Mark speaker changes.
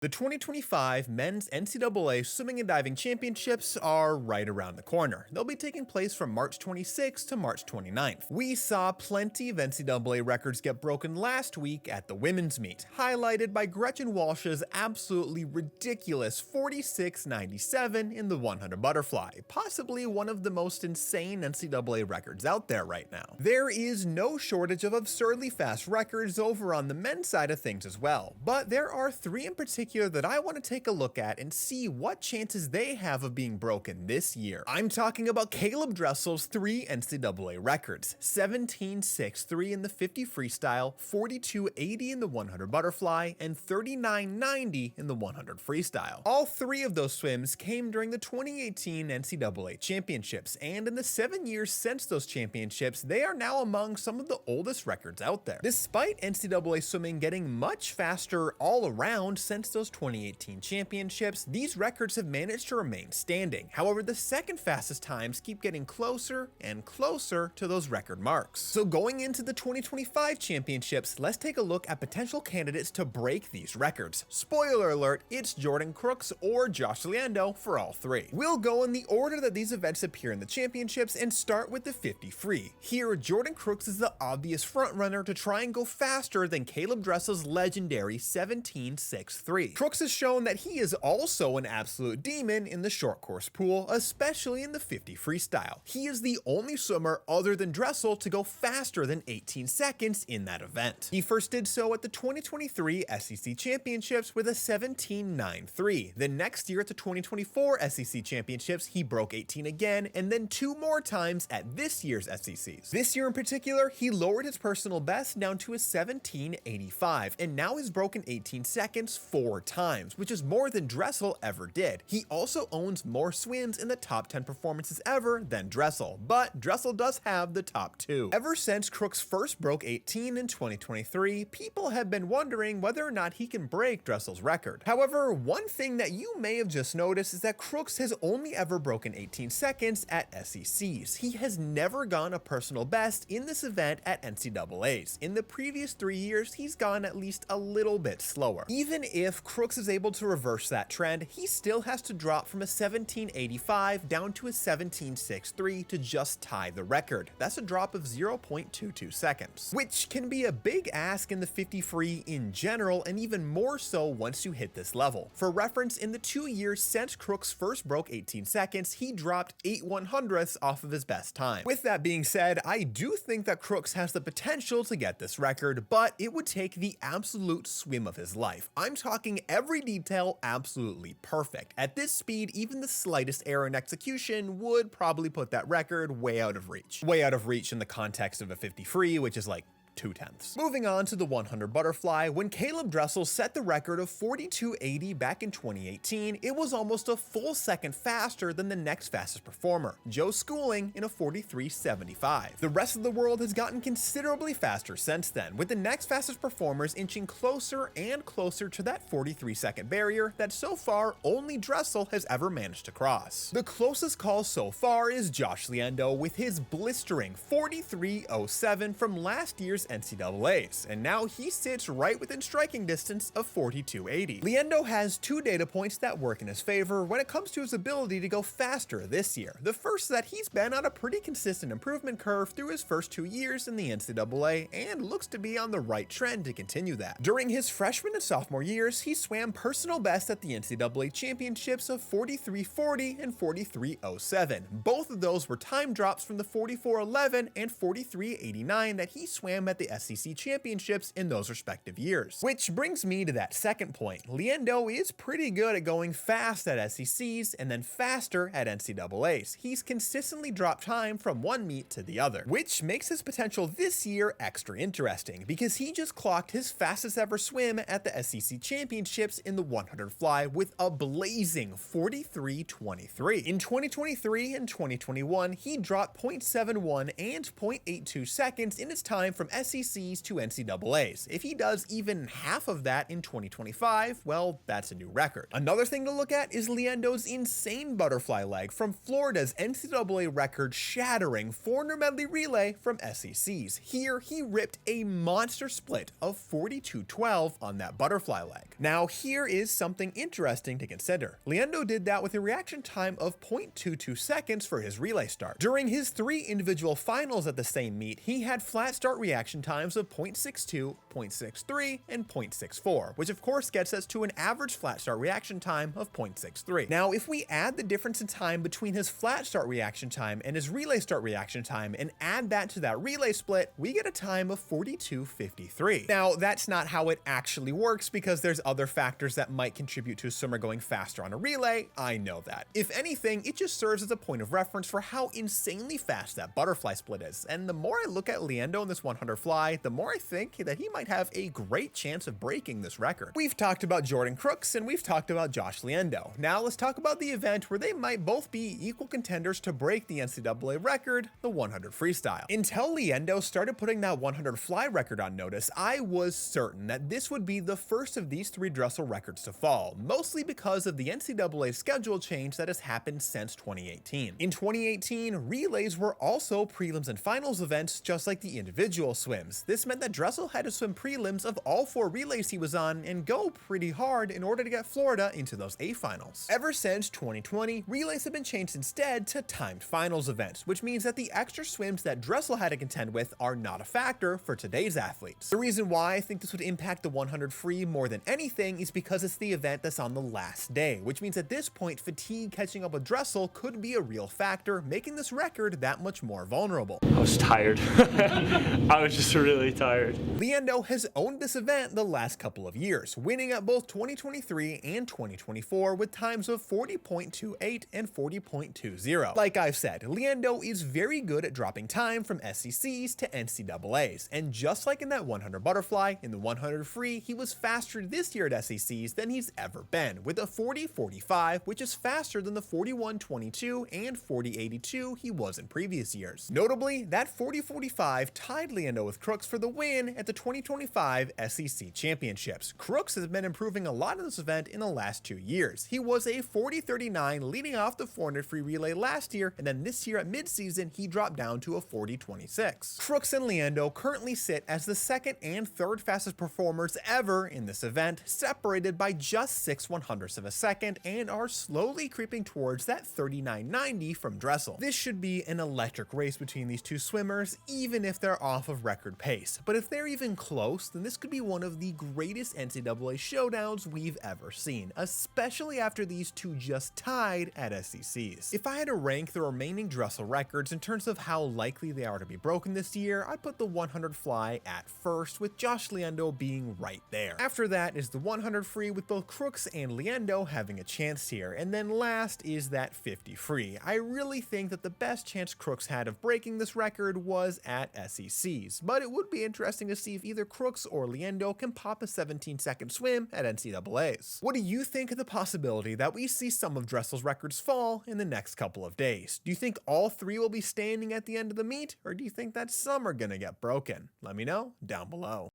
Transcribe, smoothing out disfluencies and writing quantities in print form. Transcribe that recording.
Speaker 1: The 2025 Men's NCAA Swimming and Diving Championships are right around the corner. They'll be taking place from March 26th to March 29th. We saw plenty of NCAA records get broken last week at the women's meet, highlighted by Gretchen Walsh's absolutely ridiculous 46.97 in the 100 butterfly, possibly one of the most insane NCAA records out there right now. There is no shortage of absurdly fast records over on the men's side of things as well, but there are three in particular that I want to take a look at and see what chances they have of being broken this year. I'm talking about Caeleb Dressel's three NCAA records: 17.63 in the 50 freestyle, 42.80 in the 100 butterfly, and 39.90 in the 100 freestyle. All three of those swims came during the 2018 NCAA championships, and in the 7 years since those championships, they are now among some of the oldest records out there. Despite NCAA swimming getting much faster all around since those 2018 championships, these records have managed to remain standing. However, the second fastest times keep getting closer and closer to those record marks. So going into the 2025 championships, let's take a look at potential candidates to break these records. Spoiler alert, it's Jordan Crooks or Josh Leando for all three. We'll go in the order that these events appear in the championships and start with the 50 free. Here, Jordan Crooks is the obvious frontrunner to try and go faster than Caeleb Dressel's legendary 17.63. Crooks has shown that he is also an absolute demon in the short course pool, especially in the 50 freestyle. He is the only swimmer other than Dressel to go faster than 18 seconds in that event. He first did so at the 2023 SEC Championships with a 17.93. The next year at the 2024 SEC Championships, he broke 18 again, and then two more times at this year's SECs. This year in particular, he lowered his personal best down to a 17.85, and now has broken 18 seconds 4 times, which is more than Dressel ever did. He also owns more swims in the top 10 performances ever than Dressel, but Dressel does have the top 2. Ever since Crooks first broke 18 in 2023, people have been wondering whether or not he can break Dressel's record. However, one thing that you may have just noticed is that Crooks has only ever broken 18 seconds at SECs. He has never gone a personal best in this event at NCAAs. In the previous 3 years, he's gone at least a little bit slower. Even if Crooks is able to reverse that trend, he still has to drop from a 17.85 down to a 17.63 to just tie the record. That's a drop of 0.22 seconds, which can be a big ask in the 50 free in general, and even more so once you hit this level. For reference, in the 2 years since Crooks first broke 18 seconds, he dropped 8/100ths off of his best time. With that being said, I do think that Crooks has the potential to get this record, but it would take the absolute swim of his life. I'm talking every detail absolutely perfect. At this speed, even the slightest error in execution would probably put that record way out of reach. Way out of reach in the context of a 50 free, which is like 0.2. Moving on to the 100 butterfly, when Caeleb Dressel set the record of 42.80 back in 2018, it was almost a full second faster than the next fastest performer, Joe Schooling, in a 43.75. The rest of the world has gotten considerably faster since then, with the next fastest performers inching closer and closer to that 43-second barrier that so far only Dressel has ever managed to cross. The closest call so far is Josh Leando with his blistering 43.07 from last year's NCAAs, and now he sits right within striking distance of 42.80. Leando has two data points that work in his favor when it comes to his ability to go faster this year. The first is that he's been on a pretty consistent improvement curve through his first 2 years in the NCAA and looks to be on the right trend to continue that. During his freshman and sophomore years, he swam personal best at the NCAA championships of 43.40 and 43.07. Both of those were time drops from the 44.11 and 43.89 that he swam at the SEC championships in those respective years. Which brings me to that second point. Leando is pretty good at going fast at SECs and then faster at NCAAs. He's consistently dropped time from one meet to the other, which makes his potential this year extra interesting because he just clocked his fastest ever swim at the SEC championships in the 100 fly with a blazing 43.23. In 2023 and 2021, he dropped 0.71 and 0.82 seconds in his time from SECs to NCAAs. If he does even half of that in 2025, well, that's a new record. Another thing to look at is Leando's insane butterfly leg from Florida's NCAA record-shattering 400 medley relay from SECs. Here, he ripped a monster split of 42-12 on that butterfly leg. Now, here is something interesting to consider. Leando did that with a reaction time of 0.22 seconds for his relay start. During his 3 individual finals at the same meet, he had flat start reaction times of 0.62, 0.63, and 0.64, which of course gets us to an average flat start reaction time of 0.63. Now, if we add the difference in time between his flat start reaction time and his relay start reaction time and add that to that relay split, we get a time of 42:53. Now, that's not how it actually works because there's other factors that might contribute to a swimmer going faster on a relay. I know that. If anything, it just serves as a point of reference for how insanely fast that butterfly split is. And the more I look at Leando in this 100 fly, the more I think that he might have a great chance of breaking this record. We've talked about Jordan Crooks and we've talked about Josh Leando. Now let's talk about the event where they might both be equal contenders to break the NCAA record, the 100 freestyle. Until Leando started putting that 100 fly record on notice, I was certain that this would be the first of these 3 Dressel records to fall, mostly because of the NCAA schedule change that has happened since 2018. In 2018, relays were also prelims and finals events just like the individual swims. This meant that Dressel had to swim prelims of all 4 relays he was on and go pretty hard in order to get Florida into those A finals. Ever since 2020, relays have been changed instead to timed finals events, which means that the extra swims that Dressel had to contend with are not a factor for today's athletes. The reason why I think this would impact the 100 free more than anything is because it's the event that's on the last day, which means at this point fatigue catching up with Dressel could be a real factor, making this record that much more vulnerable.
Speaker 2: I was tired. I was just really tired.
Speaker 1: Leando has owned this event the last couple of years, winning at both 2023 and 2024 with times of 40.28 and 40.20. Like I've said, Leando is very good at dropping time from SECs to NCAAs, and just like in that 100 butterfly, in the 100 free, he was faster this year at SECs than he's ever been, with a 40.45, which is faster than the 41.22 and 40.82 he was in previous years. Notably, that 40.45 tied Leando with Crooks for the win at the 2025 SEC Championships. Crooks has been improving a lot in this event in the last 2 years. He was a 40.39 leading off the 400 free relay last year, and then this year at midseason, he dropped down to a 40.26. Crooks and Leando currently sit as the 2nd and 3rd fastest performers ever in this event, separated by just 6/100ths of a second, and are slowly creeping towards that 39.90 from Dressel. This should be an electric race between these 2 swimmers, even if they're off of record pace. But if they're even close, then this could be one of the greatest NCAA showdowns we've ever seen, especially after these 2 just tied at SECs. If I had to rank the remaining Dressel records in terms of how likely they are to be broken this year, I'd put the 100 fly at first, with Josh Leando being right there. After that is the 100 free, with both Crooks and Leando having a chance here, and then last is that 50 free. I really think that the best chance Crooks had of breaking this record was at SECs, but it would be interesting to see if either Crooks or Leando can pop a 17-second swim at NCAAs. What do you think of the possibility that we see some of Dressel's records fall in the next couple of days? Do you think all 3 will be standing at the end of the meet, or do you think that some are gonna get broken? Let me know down below.